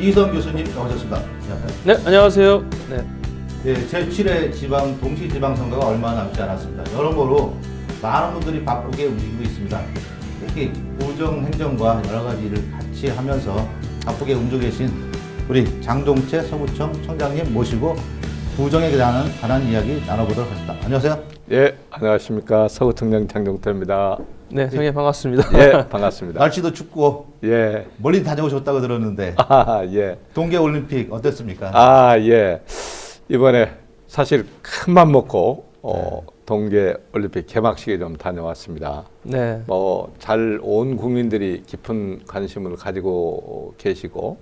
이희성 교수님 나오셨습니다. 안녕하세요. 네, 안녕하세요. 네. 네, 제7회 지방 동시지방선거가 얼마 남지 않았습니다. 여러모로 많은 분들이 바쁘게 움직이고 있습니다. 특히 구정행정과 여러 가지 일을 같이 하면서 바쁘게 움직이고 계신 우리 장동채 서구청 청장님 모시고 구정에 관한 이야기 나눠보도록 하겠습니다. 안녕하세요. 예, 안녕하십니까. 서구청장 장동태입니다. 네, 선생님 반갑습니다. 예, 반갑습니다. 날씨도 춥고 예. 멀리 다녀오셨다고 들었는데 예. 동계올림픽 어땠습니까? 예. 이번에 사실 큰맘 먹고 동계올림픽 개막식에 좀 다녀왔습니다. 네. 잘 온 국민들이 깊은 관심을 가지고 계시고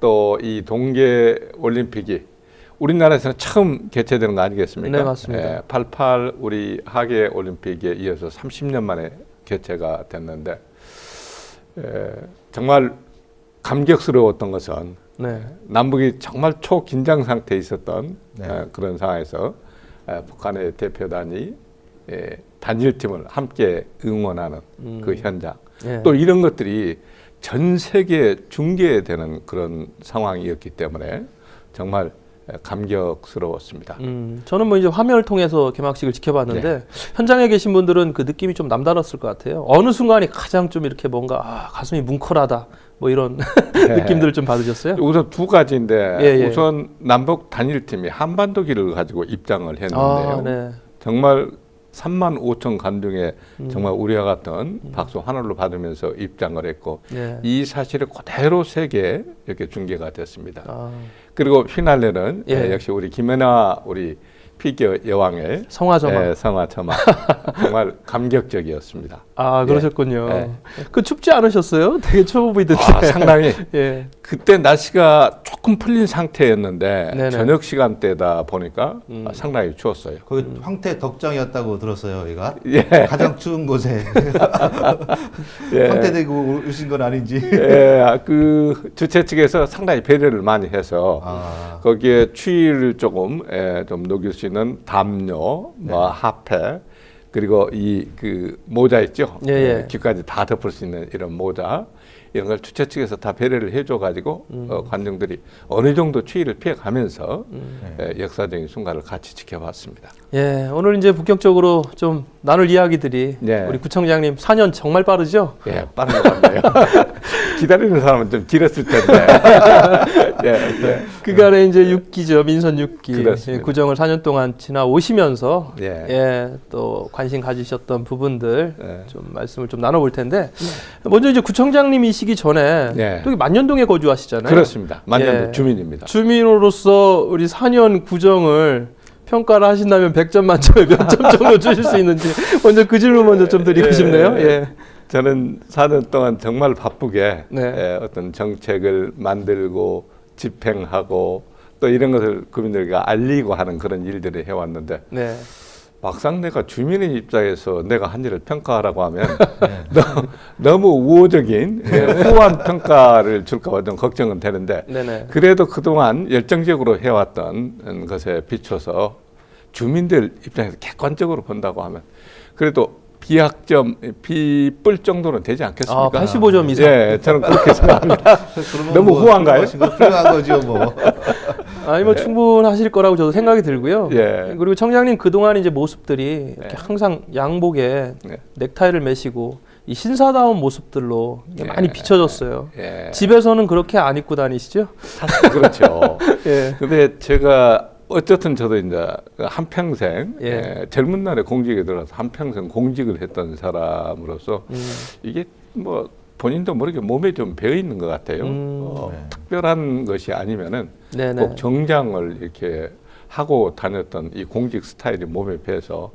또 이 동계올림픽이 우리나라에서는 처음 개최되는 거 아니겠습니까? 네, 맞습니다. 88 우리 하계 올림픽에 이어서 30년 만에 개최가 됐는데 정말 감격스러웠던 것은 네. 남북이 정말 초긴장 상태에 있었던 네. 그런 상황에서 북한의 대표단이 단일팀을 함께 응원하는 그 현장 예. 또 이런 것들이 전 세계에 중계되는 그런 상황이었기 때문에 정말 감격스러웠습니다. 저는 뭐 이제 화면을 통해서 개막식을 지켜봤는데 네. 현장에 계신 분들은 그 느낌이 좀 남달랐을 것 같아요. 어느 순간이 가장 좀 이렇게 뭔가 가슴이 뭉클하다 뭐 이런 느낌들을 좀 받으셨어요? 우선 두 가지인데 예. 우선 남북 단일팀이 한반도기를 가지고 입장을 했는데요. 네. 정말 3만 5천 관중에 정말 우리와 같은 박수 하늘로 받으면서 입장을 했고 네. 이 사실이 그대로 세계에 이렇게 중계가 됐습니다. 그리고 피날레는 예. 역시 우리 김연아 우리 피겨 여왕의 성화점화. 성화점화 정말 감격적이었습니다. 그러셨군요. 예. 그 춥지 않으셨어요? 되게 추워 보이던데. 상당히 예. 그때 날씨가 조금 풀린 상태였는데 네네. 저녁 시간대다 보니까 상당히 추웠어요. 거기 황태 덕장이었다고 들었어요, 여기가. 예. 가장 추운 곳에 예. 황태 대고 오신 건 아닌지. 그 주최 측에서 상당히 배려를 많이 해서 거기에 추위를 조금 좀 녹일 수 있는 담요, 핫팩 그리고 이 그 모자 있죠. 예. 귀까지 다 덮을 수 있는 이런 모자 이런 걸 주최 측에서 다 배려를 해줘 가지고 관중들이 어느 정도 추위를 피해가면서 역사적인 순간을 같이 지켜봤습니다. 예, 오늘 이제 본격적으로 좀 나눌 이야기들이 네. 우리 구청장님 4년 정말 빠르죠? 예, 빠른 것 같네요. 기다리는 사람은 좀 길었을 텐데. 예. 그간에 이제 6기죠, 민선 6기. 그렇습니다. 예, 구정을 4년 동안 지나오시면서 예. 또 관심 가지셨던 부분들 예. 좀 말씀을 좀 나눠볼 텐데 먼저 이제 구청장님이시기 전에 예. 또 만년동에 거주하시잖아요. 그렇습니다. 만년도 예. 주민입니다. 주민으로서 우리 4년 구정을 평가를 하신다면 100점 만점에 몇 점 정도 주실 수 있는지 먼저 그 질문 먼저 좀 드리고 싶네요. 예. 저는 4년 동안 정말 바쁘게 네. 어떤 정책을 만들고 집행하고 또 이런 것을 국민들에게 알리고 하는 그런 일들을 해왔는데 네. 막상 내가 주민의 입장에서 내가 한 일을 평가하라고 하면 너무 우호적인 후한 평가를 줄까 봐 좀 걱정은 되는데 네네. 그래도 그동안 열정적으로 해왔던 것에 비춰서 주민들 입장에서 객관적으로 본다고 하면 그래도 비학점, 비뿔 정도는 되지 않겠습니까? 85점 이상. 예, 저는 그렇게 생각합니다. 너무 후한가요? 훌륭한 거죠, 뭐. 아니 뭐 충분하실 거라고 저도 생각이 들고요. 예. 그리고 청장님 그동안 이제 모습들이 이렇게 항상 양복에 네. 넥타이를 매시고 이 신사다운 모습들로 예. 많이 비춰졌어요. 예. 집에서는 그렇게 안 입고 다니시죠? 사실 그렇죠. 예. 근데 제가 어쨌든 저도 이제 한평생 예. 젊은 날에 공직에 들어서 한평생 공직을 했던 사람으로서 이게 뭐 본인도 모르게 몸에 좀 배어 있는 것 같아요. 특별한 것이 아니면은 네네. 꼭 정장을 이렇게 하고 다녔던 이 공직 스타일이 몸에 배서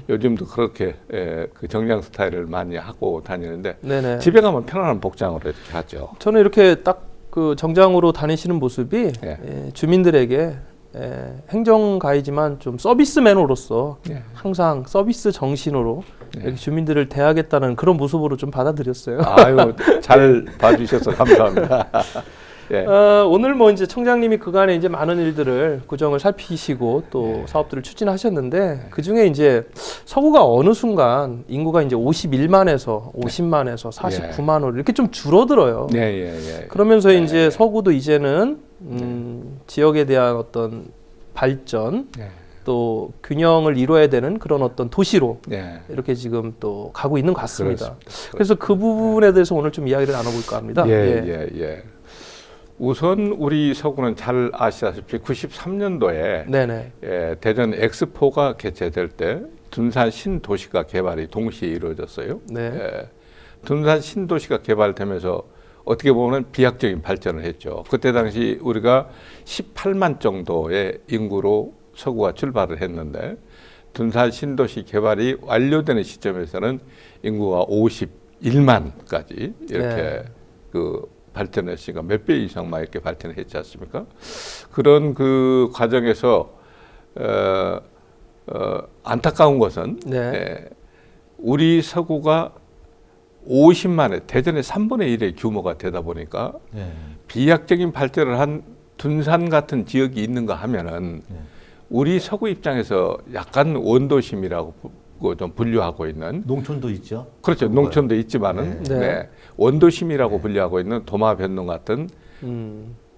요즘도 그렇게 그 정장 스타일을 많이 하고 다니는데 네네. 집에 가면 편안한 복장으로 이렇게 하죠. 저는 이렇게 딱 그 정장으로 다니시는 모습이 예. 주민들에게 행정가이지만 좀 서비스맨으로서 예. 항상 서비스 정신으로 이렇게 주민들을 대하겠다는 그런 모습으로 좀 받아들였어요. 아유, 잘 봐주셔서 감사합니다. 예. 오늘 뭐 이제 청장님이 그간에 이제 많은 일들을 구정을 살피시고 또 사업들을 추진하셨는데 그 중에 이제 서구가 어느 순간 인구가 이제 51만에서 50만에서 49만으로 이렇게 좀 줄어들어요. 예, 예, 예. 그러면서 이제 서구도 이제는 지역에 대한 어떤 발전 예. 또 균형을 이루어야 되는 그런 어떤 도시로 예. 이렇게 지금 또 가고 있는 것 같습니다. 그렇습니다. 그래서 그 부분에 대해서 오늘 좀 이야기를 나눠볼까 합니다. 예. 우선 우리 서구는 잘 아시다시피 93년도에 네네. 대전 엑스포가 개최될 때 둔산 신도시가 개발이 동시에 이루어졌어요. 네. 둔산 신도시가 개발되면서 어떻게 보면 비약적인 발전을 했죠. 그때 당시 우리가 18만 정도의 인구로 서구가 출발을 했는데 둔산 신도시 개발이 완료되는 시점에서는 인구가 51만까지 이렇게 그 발전했으니까 몇 배 이상만 이렇게 발전했지 않습니까? 그런 그 과정에서 안타까운 것은 우리 서구가 50만의 대전의 3분의 1의 규모가 되다 보니까 비약적인 발전을 한 둔산 같은 지역이 있는가 하면은 우리 서구 입장에서 약간 원도심이라고 좀 분류하고 있는 농촌도 있죠. 그렇죠. 농촌도 있지만은 원도심이라고 분류하고 있는 도마변동 같은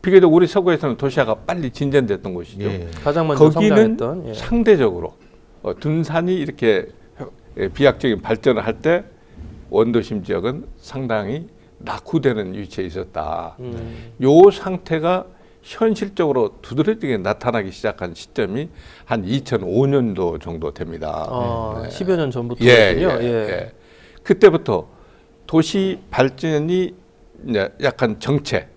비교적 우리 서구에서는 도시화가 빨리 진전됐던 곳이죠. 가장 먼저 거기는 성장했던, 상대적으로 둔산이 이렇게 비약적인 발전을 할 때 원도심 지역은 상당히 낙후되는 위치에 있었다. 요 상태가 현실적으로 두드러지게 나타나기 시작한 시점이 한 2005년도 정도 됩니다. 10여 년 전부터군요. 그때부터 도시 발전이 이제 약간 정체,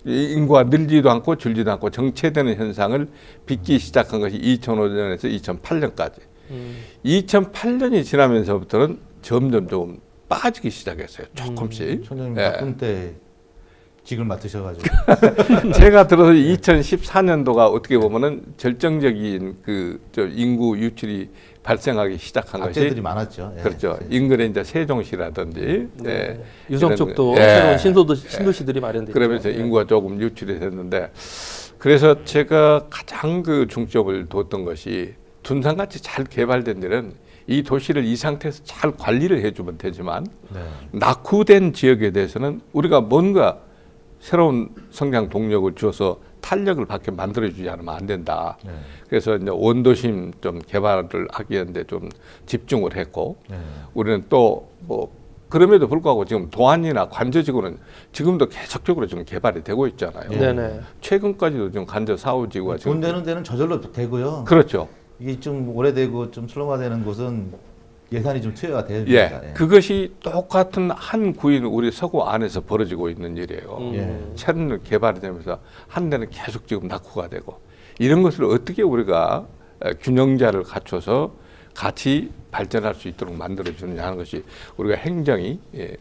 인구가 늘지도 않고 줄지도 않고 정체되는 현상을 빚기 시작한 것이 2005년에서 2008년까지. 2008년이 지나면서부터는 점점 조금 빠지기 시작했어요. 조금씩. 총장님 바쁜 때 직을 맡으셔가지고 제가 들어서 2014년도가 어떻게 보면은 절정적인 그 인구 유출이 발생하기 시작한 것이 악재들이 많았죠. 그렇죠. 인근에 이제 세종시라든지 유성 쪽도 이런, 새로운 신도시들이 마련됐죠. 그러면서 인구가 조금 유출이 됐는데 그래서 제가 가장 그 중점을 뒀던 것이 둔산같이 잘 개발된 데는 이 도시를 이 상태에서 잘 관리를 해주면 되지만 낙후된 지역에 대해서는 우리가 뭔가 새로운 성장 동력을 주어서 탄력을 받게 만들어주지 않으면 안 된다. 그래서 이제 원도심 좀 개발을 하기 위한데 좀 집중을 했고 우리는 또 뭐 그럼에도 불구하고 지금 도안이나 관저지구는 지금도 계속적으로 지금 개발이 되고 있잖아요. 최근까지도 지금 관저 4호지구가 돈 되는 데는 저절로 되고요. 그렇죠. 이게 좀 오래되고 좀 슬럼화되는 곳은 예산이 좀 투여가 돼야 됩니다. 그것이 똑같은 한 구인 우리 서구 안에서 벌어지고 있는 일이에요. 새로운 개발이 되면서 한 데는 계속 지금 낙후가 되고 이런 것을 어떻게 우리가 균형자를 갖춰서 같이 발전할 수 있도록 만들어주느냐 하는 것이 우리가 행정이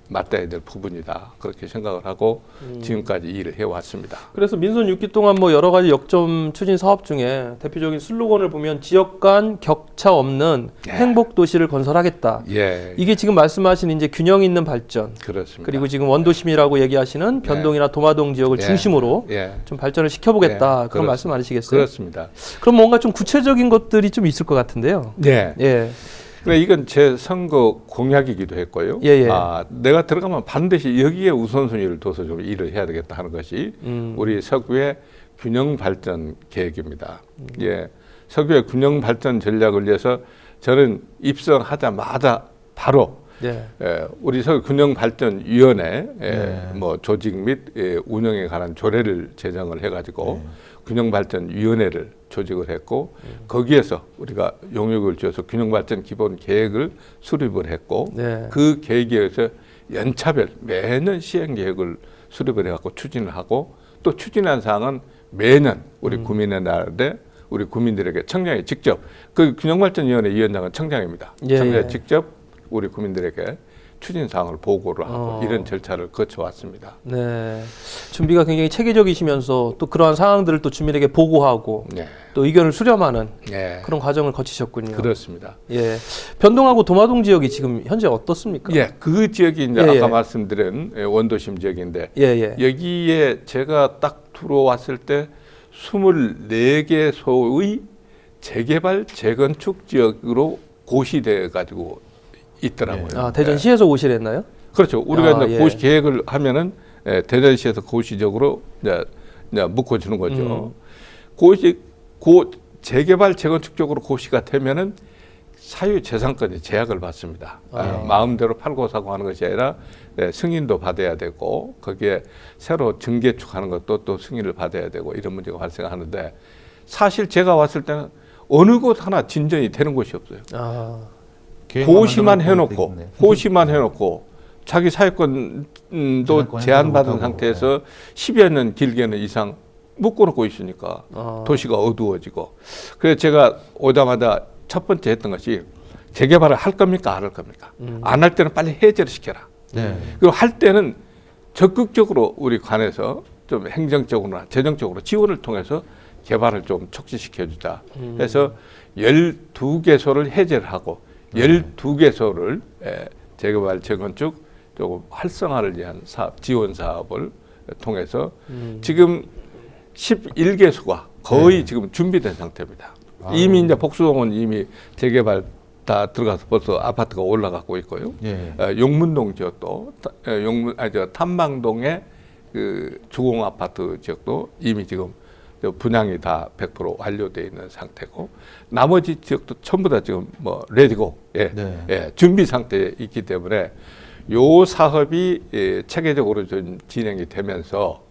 맞닿아야 될 부분이다. 그렇게 생각을 하고 지금까지 일을 해왔습니다. 그래서 민선 6기 동안 뭐 여러 가지 역점 추진 사업 중에 대표적인 슬로건을 보면 지역 간 격차 없는 행복 도시를 건설하겠다. 이게 지금 말씀하신 이제 균형 있는 발전. 그렇습니다. 그리고 지금 원도심이라고 얘기하시는 변동이나 도마동 지역을 중심으로 좀 발전을 시켜보겠다. 그런 말씀 아니시겠어요? 그렇습니다. 그럼 뭔가 좀 구체적인 것들이 좀 있을 것 같은데요. 그래 이건 제 선거 공약이기도 했고요. 내가 들어가면 반드시 여기에 우선순위를 둬서 좀 일을 해야 되겠다 하는 것이 우리 서구의 균형 발전 계획입니다. 서구의 균형 발전 전략을 위해서 저는 입성하자마자 바로 우리 서구 균형 발전 위원회 뭐 조직 및 운영에 관한 조례를 제정을 해가지고 균형 발전 위원회를 조직을 했고 거기에서 우리가 용역을 지어서 균형 발전 기본 계획을 수립을 했고 그 계획에 의해서 연차별 매년 시행 계획을 수립을 해갖고 추진을 하고 또 추진한 사항은 매년 우리 국민의 날에 우리 국민들에게 청장이 직접 그 균형 발전 위원회 위원장은 청장입니다. 청장이 직접 우리 국민들에게 추진 사항을 보고를 하고 이런 절차를 거쳐왔습니다. 네. 준비가 굉장히 체계적이시면서 또 그러한 상황들을 또 주민에게 보고하고 네. 또 의견을 수렴하는 네. 그런 과정을 거치셨군요. 그렇습니다. 예. 변동하고 도마동 지역이 지금 현재 어떻습니까? 예, 그 지역이 이제 예, 아까 예. 말씀드린 원도심 지역인데 예, 예. 여기에 제가 딱 들어왔을 때 24개소의 재개발 재건축 지역으로 고시돼 가지고 있더라고요. 아, 대전시에서 오시려 했나요? 그렇죠. 우리가 아, 이제 예. 고시 계획을 하면은 대전시에서 고시적으로 이제 묶어주는 거죠. 재개발 재건축 적으로 고시가 되면은 사유재산권의 제약을 받습니다. 마음대로 팔고 사고 하는 것이 아니라 승인도 받아야 되고 거기에 새로 증개축하는 것도 또 승인을 받아야 되고 이런 문제가 발생하는데 사실 제가 왔을 때는 어느 곳 하나 진전이 되는 곳이 없어요. 아, 고시만 만들어 놓고 해놓고 있겠네. 고시만 해놓고 자기 사회권도 제한권 제한받은 행사를 상태에서 10여 년 길게는 이상 묶어놓고 있으니까 도시가 어두워지고 그래서 제가 오자마자 첫 번째 했던 것이 재개발을 할 겁니까 안 할 겁니까? 안 할 때는 빨리 해제를 시켜라. 네. 그리고 할 때는 적극적으로 우리 관에서 좀 행정적으로나 재정적으로 지원을 통해서 개발을 좀 촉진시켜주자 해서 12개소를 해제를 하고 12개소를 재개발 재건축 조금 활성화를 위한 사업, 지원 사업을 통해서 지금 11개소가 거의 지금 준비된 상태입니다. 이미 이제 복수동은 이미 재개발 다 들어가서 벌써 아파트가 올라가고 있고요. 예. 용문동 지역도 탐방동의 그 주공 아파트 지역도 이미 지금 분양이 다 100% 완료되어 있는 상태고 나머지 지역도 전부 다 지금 뭐 레디고 준비 상태에 있기 때문에 요 사업이 체계적으로 좀 진행이 되면서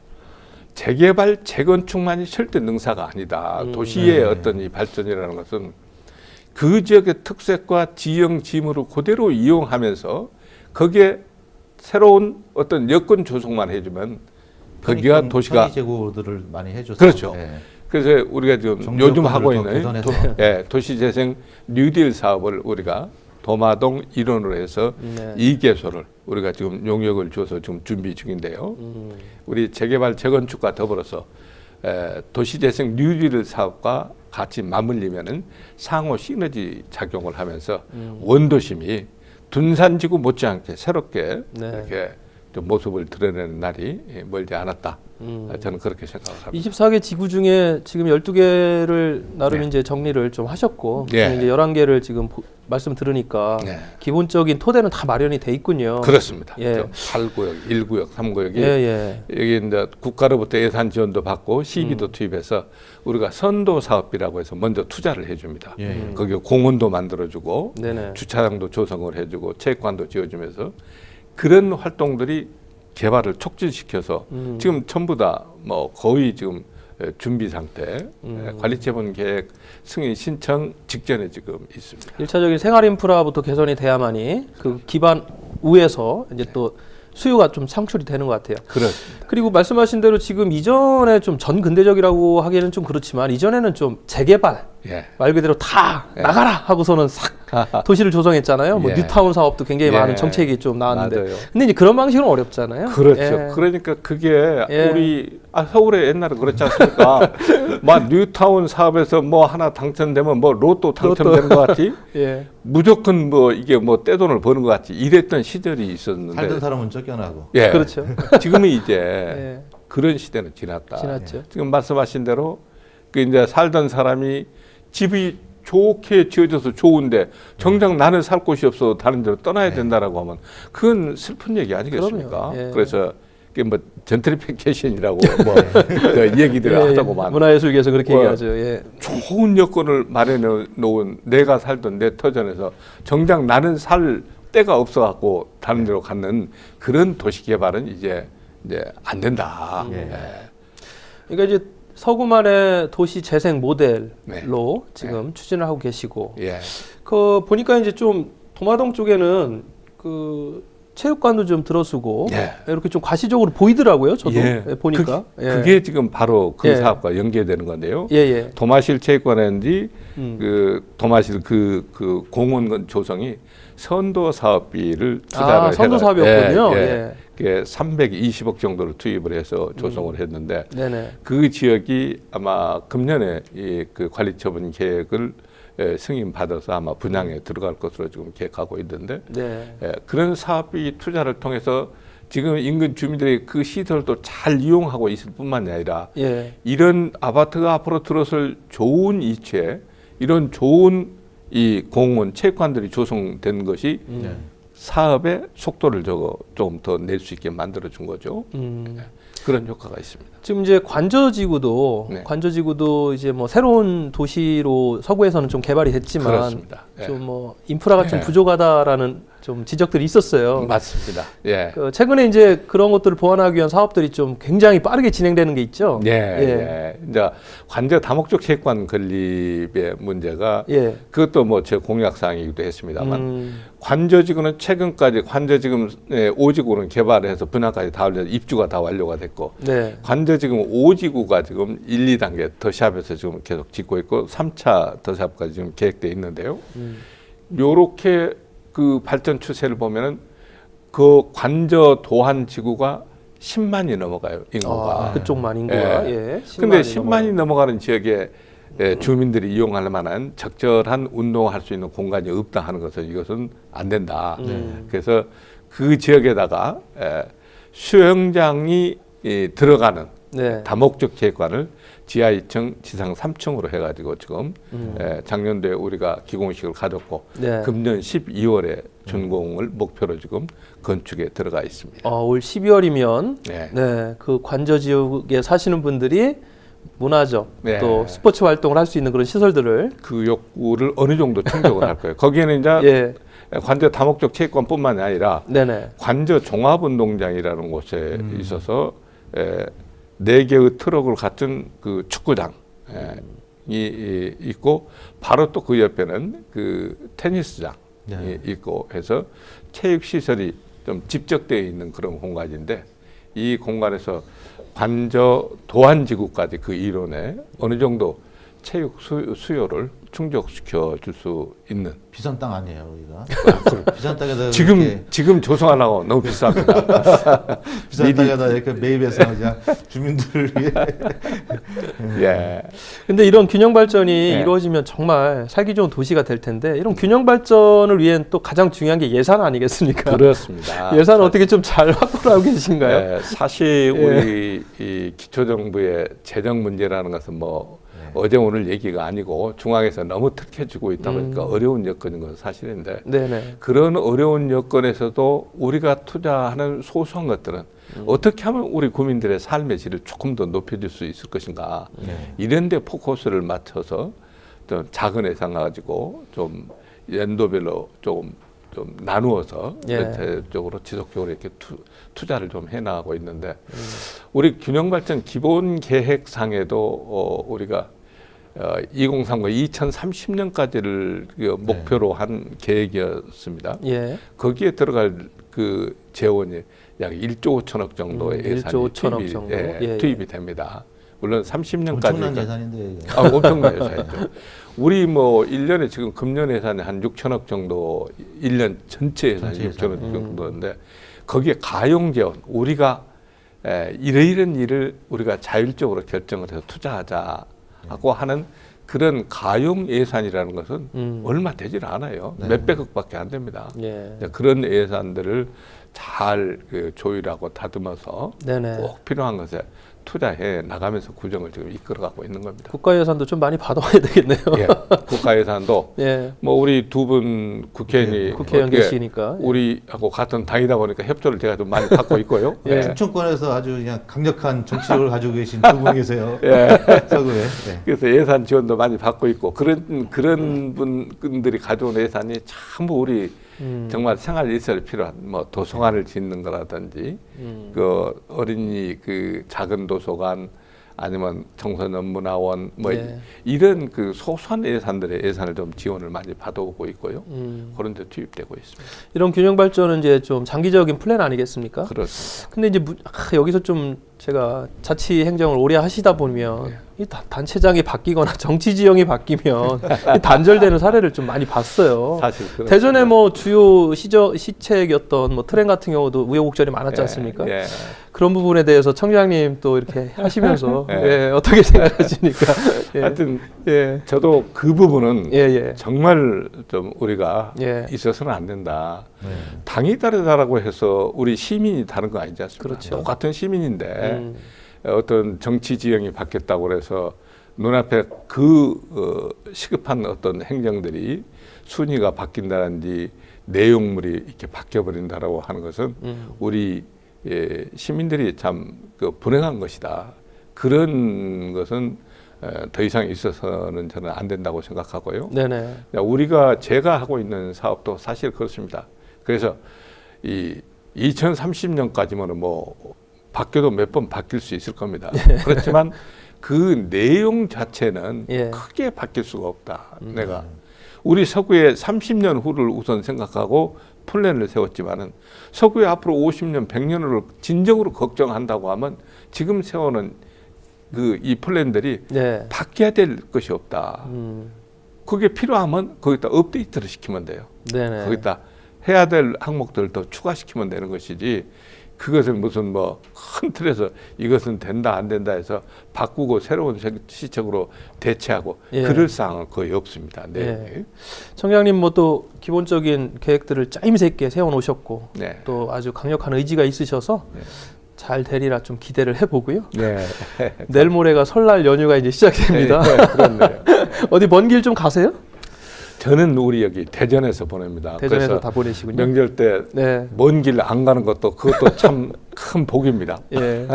재개발 재건축만이 절대 능사가 아니다. 도시의 어떤 이 발전이라는 것은 그 지역의 특색과 지형 지물을 그대로 이용하면서 거기에 새로운 어떤 여건 조성만 해주면 거기가 도시가 제고들을 많이 해줘서 그렇죠. 예. 그래서 우리가 지금 정비 요즘 여건을 하고 더 있는 개선해서. 도시재생 뉴딜 사업을 우리가 도마동 일원으로 해서 2개소를 우리가 지금 용역을 줘서 지금 준비 중인데요. 우리 재개발 재건축과 더불어서 도시재생 뉴딜 사업과 같이 맞물리면은 상호 시너지 작용을 하면서 원도심이 둔산지구 못지않게 새롭게 이렇게 좀 모습을 드러내는 날이 멀지 않았다. 저는 그렇게 생각을 합니다. 24개 지구 중에 지금 12개를 나름 네. 이제 정리를 좀 하셨고 예. 이제 11개를 지금 말씀 들으니까 네. 기본적인 토대는 다 마련이 돼 있군요. 그렇습니다. 예. 8구역, 1구역, 3구역이 예. 여기 이제 국가로부터 예산 지원도 받고 시비도 투입해서 우리가 선도 사업비라고 해서 먼저 투자를 해줍니다. 거기 공원도 만들어주고 네네. 주차장도 조성을 해주고 체육관도 지어주면서 그런 활동들이 개발을 촉진시켜서 지금 전부 다 뭐 거의 지금 준비 상태, 관리처분 계획 승인 신청 직전에 지금 있습니다. 1차적인 생활 인프라부터 개선이 돼야만이 그 기반 위에서 이제 또 수요가 좀 창출이 되는 것 같아요. 그렇습니다. 그리고 말씀하신 대로 지금 이전에 좀 전근대적이라고 하기에는 좀 그렇지만 이전에는 좀 재개발 예. 말 그대로 다 나가라 하고서는 싹 도시를 조성했잖아요. 뭐 예. 뉴타운 사업도 굉장히 예. 많은 정책이 좀 나왔는데 맞아요. 근데 이제 그런 방식은 어렵잖아요. 그렇죠. 예. 그러니까 그게 예. 우리 서울에 옛날에 그렇지 않습니까? 막 뉴타운 사업에서 뭐 하나 당첨되면 뭐 로또 당첨되는 것 같이 예. 무조건 뭐 이게 뭐 떼돈을 버는 것 같이 이랬던 시절이 있었는데 살던 사람은 쫓겨나고. 예. 그렇죠. 지금은 이제 예. 그런 시대는 지났다. 지났죠. 지금 말씀하신 대로 그 이제 살던 사람이 집이 좋게 지어져서 좋은데 정작 나는 살 곳이 없어 다른 데로 떠나야 된다라고 하면 그건 슬픈 얘기 아니겠습니까? 그럼요. 예. 그래서 그게 뭐 젠트리피케이션이라고 뭐 그 얘기들을 예, 하자고만 문화예술계에서 그렇게 뭐, 얘기하죠. 예. 좋은 여건을 마련해 놓은 내가 살던 내 터전에서 정작 나는 살 때가 없어갖고 다른 데로 갔는 그런 도시 개발은 이제 안 된다. 예. 예. 그러니까 이제 서구만의 도시 재생 모델로 네. 지금 추진을 하고 계시고 예. 그 보니까 이제 좀 도마동 쪽에는 그 체육관도 좀 들어서고 예. 이렇게 좀 과시적으로 보이더라고요. 저도 보니까. 그게 지금 바로 그 예. 사업과 연계되는 건데요. 예. 도마실 체육관인지 그 도마실 그 공원 조성이 선도 사업비를 투자를 선도 사업이었군요. 예. 그게 320억 정도를 투입을 해서 조성을 했는데 네네. 그 지역이 아마 금년에 그 관리처분 계획을 승인 받아서 아마 분양에 들어갈 것으로 지금 계획하고 있는데 네. 그런 사업비 투자를 통해서 지금 인근 주민들이 그 시설도 잘 이용하고 있을 뿐만이 아니라 예. 이런 아파트가 앞으로 들어설 좋은 이치에 이런 좋은 이 공원 체육관들이 조성된 것이 사업의 속도를 조금 더 낼 수 있게 만들어 준 거죠. 그런 효과가 있습니다. 지금 이제 관저지구도 네. 관저지구도 이제 뭐 새로운 도시로 서구에서는 좀 개발이 됐지만 그렇습니다. 예. 좀 뭐 인프라가 좀 예. 부족하다라는 좀 지적들이 있었어요. 맞습니다. 예. 그 최근에 이제 그런 것들을 보완하기 위한 사업들이 좀 굉장히 빠르게 진행되는 게 있죠. 예. 이제 관저 다목적 체육관 건립의 문제가 예. 그것도 뭐 제 공약 사항이기도 했습니다만 관저지구는 최근까지 관저지금 5지구는 개발해서 분양까지 다 올려 입주가 다 완료가 됐고 네. 관저지금 5지구가 지금 1, 2단계 더샵에서 지금 계속 짓고 있고 3차 더샵까지 지금 계획돼 있는데요. 요렇게 그 발전 추세를 보면은 그 관저 도한 지구가 10만이 넘어가요, 인구가. 그쪽만 인구가. 예. 근데 10만이 10만이 넘어가는 지역에 주민들이 이용할 만한 적절한 운동할 수 있는 공간이 없다 하는 것은 이것은 안 된다. 그래서 그 지역에다가 수영장이 들어가는 네. 다목적 체육관을 지하 2층, 지상 3층으로 해가지고 지금 작년도에 우리가 기공식을 가졌고 네. 금년 12월에 준공을 목표로 지금 건축에 들어가 있습니다. 올 12월이면 네. 네. 그 관저 지역에 사시는 분들이 문화적 네. 또 스포츠 활동을 할 수 있는 그런 시설들을 그 욕구를 어느 정도 충족을 할 거예요. 거기에는 이제 예. 관저 다목적 체육관뿐만이 아니라 네네. 관저 종합운동장이라는 곳에 있어서 4개의 트럭을 갖춘 그 축구장이 있고 바로 또 그 옆에는 그 테니스장이 있고 해서 체육 시설이 좀 집적되어 있는 그런 공간인데 이 공간에서 관저 도안지구까지 그 이론에 어느 정도 체육 수요를 충족시켜 줄 수 있는 비싼 땅 아니에요, 여기가? 비싼 땅에다 지금 조성하려고 너무 비쌉니다. 비싼 땅에다 이렇게 매입해서 그냥 주민들을 위해. 예. 근데 이런 균형 발전이 네. 이루어지면 정말 살기 좋은 도시가 될 텐데 이런 균형 발전을 위한 또 가장 중요한 게 예산 아니겠습니까? 그렇습니다. 예산을 어떻게 좀 잘 확보를 하고 계신가요? 사실 우리 이 기초정부의 재정 문제라는 것은 뭐 어제 오늘 얘기가 아니고 중앙에서 너무 특혜주고 있다 보니까 어려운 여건인 건 사실인데 네네. 그런 어려운 여건에서도 우리가 투자하는 소소한 것들은 어떻게 하면 우리 국민들의 삶의 질을 조금 더 높여줄 수 있을 것인가 이런 데 포커스를 맞춰서 좀 작은 예산 가지고 좀 연도별로 좀 나누어서 전체적으로 지속적으로 이렇게 투자를 좀 해나가고 있는데 우리 균형발전 기본 계획상에도 우리가 2030, 2030년까지를 목표로 한 계획이었습니다. 예. 거기에 들어갈 그 재원이 약 1조 5천억 정도의 예산이 1조 5천억 정도. 투입이 됩니다. 물론 30년까지 엄청난 예산인데. 이게. 엄청난 예산이죠. 우리 뭐 1년에 지금 금년 예산이 한 6천억 정도, 1년 전체 예산이 6천억 정도인데 거기에 가용 재원, 우리가 이런 일을 우리가 자율적으로 결정을 해서 투자하자 하고 하는 그런 가용 예산이라는 것은 얼마 되질 않아요. 몇백억밖에 안 됩니다. 예. 그런 예산들을 잘 조율하고 다듬어서 네네. 꼭 필요한 것에 투자해 나가면서 구정을 지금 이끌어가고 있는 겁니다. 국가 예산도 좀 많이 받아와야 되겠네요. 예, 국가 예산도 예. 뭐 우리 두 분 국회의원이 국회의원 어떻게 계시니까 우리하고 같은 당이다 보니까 협조를 제가 좀 많이 받고 있고요. 예. 충청권에서 아주 그냥 강력한 정치력을 가지고 계신 두 분 계세요. 예. 서구에. 그래서 예산 지원도 많이 받고 있고 그런 분들이 가져온 예산이 참 우리 정말 생활 일설에 필요한 뭐 도서관을 짓는 거라든지 그 어린이 그 작은 도서관 아니면 청소년 문화원 뭐 예. 이런 그 소소한 예산들의 예산을 좀 지원을 많이 받아오고 있고요. 그런 데 투입되고 있습니다. 이런 균형 발전은 이제 좀 장기적인 플랜 아니겠습니까? 그렇습니다. 근데 이제 여기서 좀 제가 자치 행정을 오래 하시다 보면 이 단체장이 바뀌거나 정치 지형이 바뀌면 이 단절되는 사례를 좀 많이 봤어요. 사실 그렇습니다. 대전에 뭐 주요 시책이었던 뭐 트램 같은 경우도 우여곡절이 많았지 않습니까? 예. 그런 부분에 대해서 청장님 또 이렇게 하시면서 예. 예, 어떻게 생각하십니까? 예. 하여튼 예. 저도 그 부분은 예, 예. 정말 좀 우리가 예. 있어서는 안 된다. 네. 당이 다르다라고 해서 우리 시민이 다른 거 아니지 않습니까? 그렇죠. 똑같은 시민인데 어떤 정치 지형이 바뀌었다고 해서 눈앞에 시급한 어떤 행정들이 순위가 바뀐다든지 내용물이 이렇게 바뀌어버린다라고 하는 것은 우리 시민들이 참 불행한 것이다. 그런 것은 더 이상 있어서는 저는 안 된다고 생각하고요. 네네. 제가 하고 있는 사업도 사실 그렇습니다. 그래서 이 2030년까지면 뭐 바뀌어도 몇 번 바뀔 수 있을 겁니다. 그렇지만 그 내용 자체는 예. 크게 바뀔 수가 없다. 내가 우리 서구의 30년 후를 우선 생각하고 플랜을 세웠지만은 서구의 앞으로 50년, 100년을 진정으로 걱정한다고 하면 지금 세워놓은 이 플랜들이 네. 바뀌어야 될 것이 없다. 그게 필요하면 거기다 업데이트를 시키면 돼요. 네네. 거기다 해야 될 항목들을 더 추가시키면 되는 것이지 그것을 무슨 뭐 큰 틀에서 이것은 된다 안 된다 해서 바꾸고 새로운 시책으로 대체하고 예. 그럴 사항은 거의 없습니다. 네. 예. 청장님 뭐 또 기본적인 계획들을 짜임새 있게 세워놓으셨고 네. 또 아주 강력한 의지가 있으셔서 잘 되리라 좀 기대를 해보고요. 네. 내일 모레가 설날 연휴가 이제 시작됩니다. 네, 그렇네요. 어디 먼 길 좀 가세요? 저는 우리 여기 대전에서 보냅니다. 대전에서 그래서 다 보내시군요. 명절 때 네. 먼 길 안 가는 것도 그것도 참 큰 복입니다. 예. 네.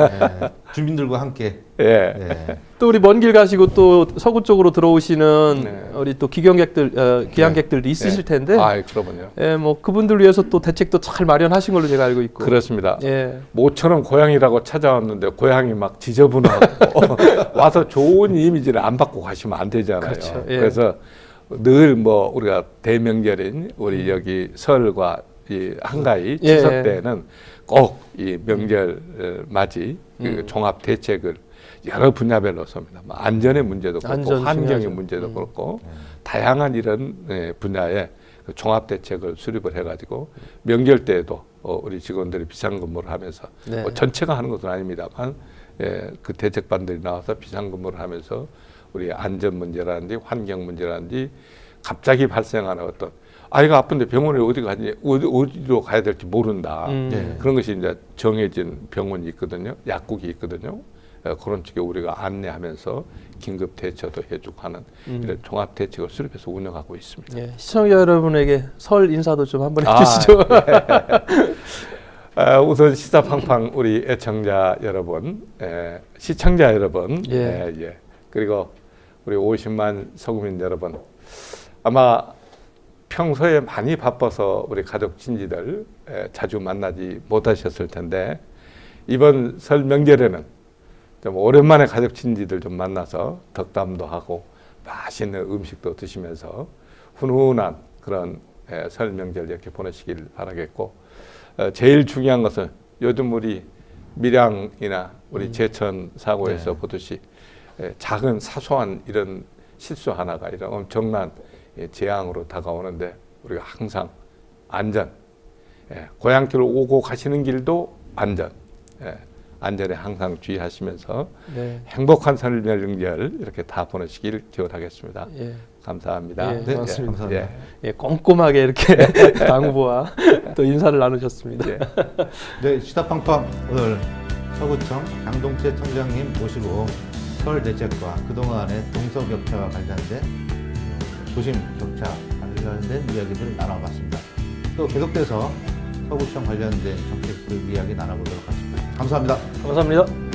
주민들과 함께. 예. 네. 또 우리 먼 길 가시고 또 서구 쪽으로 들어오시는 네. 우리 또 귀향객들도 있으실 텐데, 아, 그러면요. 예, 뭐 그분들 위해서 또 대책도 잘 마련하신 걸로 제가 알고 있고. 그렇습니다. 예. 모처럼 고향이라고 찾아왔는데 고향이 막 지저분하고 와서 좋은 이미지를 안 받고 가시면 안 되잖아요. 그렇죠. 예. 그래서 늘 뭐 우리가 대명절인 우리 여기 설과 이 한가위 예. 추석 때는 꼭 이 명절 맞이 그 종합 대책을 여러 분야별로 씁니다. 뭐 안전의 문제도 그렇고 안전 환경의 중요하죠. 문제도 그렇고 다양한 이런 분야의 그 종합 대책을 수립을 해가지고 명절 때에도 우리 직원들이 비상근무를 하면서 네. 뭐 전체가 하는 것은 아닙니다만 그 대책반들이 나와서 비상근무를 하면서 우리 안전 문제라든지 환경 문제라든지 갑자기 발생하는 어떤 아이가 아픈데 병원에 어디 가니 어디로 가야 될지 모른다. 네. 그런 것이 이제 정해진 병원이 있거든요. 약국이 있거든요. 그런 쪽에 우리가 안내하면서 긴급 대처도 해주고 하는 이런 종합 대책을 수립해서 운영하고 있습니다. 예. 시청자 여러분에게 설 인사도 좀 한번 해주시죠. 우선 시사팡팡 우리 애청자 여러분, 시청자 여러분, 예. 그리고 우리 50만 서구민 여러분, 아마 평소에 많이 바빠서 우리 가족 친지들 자주 만나지 못하셨을 텐데 이번 설 명절에는 좀 오랜만에 가족 친지들 좀 만나서 덕담도 하고 맛있는 음식도 드시면서 훈훈한 그런 설 명절 이렇게 보내시길 바라겠고 제일 중요한 것은 요즘 우리 밀양이나 우리 제천 사고에서 보듯이 작은 사소한 이런 실수 하나가 이런 엄청난 재앙으로 다가오는데 우리가 항상 안전, 고향길 오고 가시는 길도 안전, 안전에 항상 주의하시면서 네. 행복한 설 명절 이렇게 다 보내시길 기원하겠습니다. 예. 감사합니다. 예, 고맙습니다. 감사합니다. 예, 꼼꼼하게 이렇게 당부와 또 인사를 나누셨습니다. 예. 네, 시사팡팡 오늘 서구청 장동채 청장님 모시고 설 대책과 그동안의 동서격차와 관련된 도심 격차 관련된 이야기들을 나눠봤습니다. 또 계속돼서 서구청 관련된 정책들 이야기 나눠보도록 하겠습니다. 감사합니다. 감사합니다.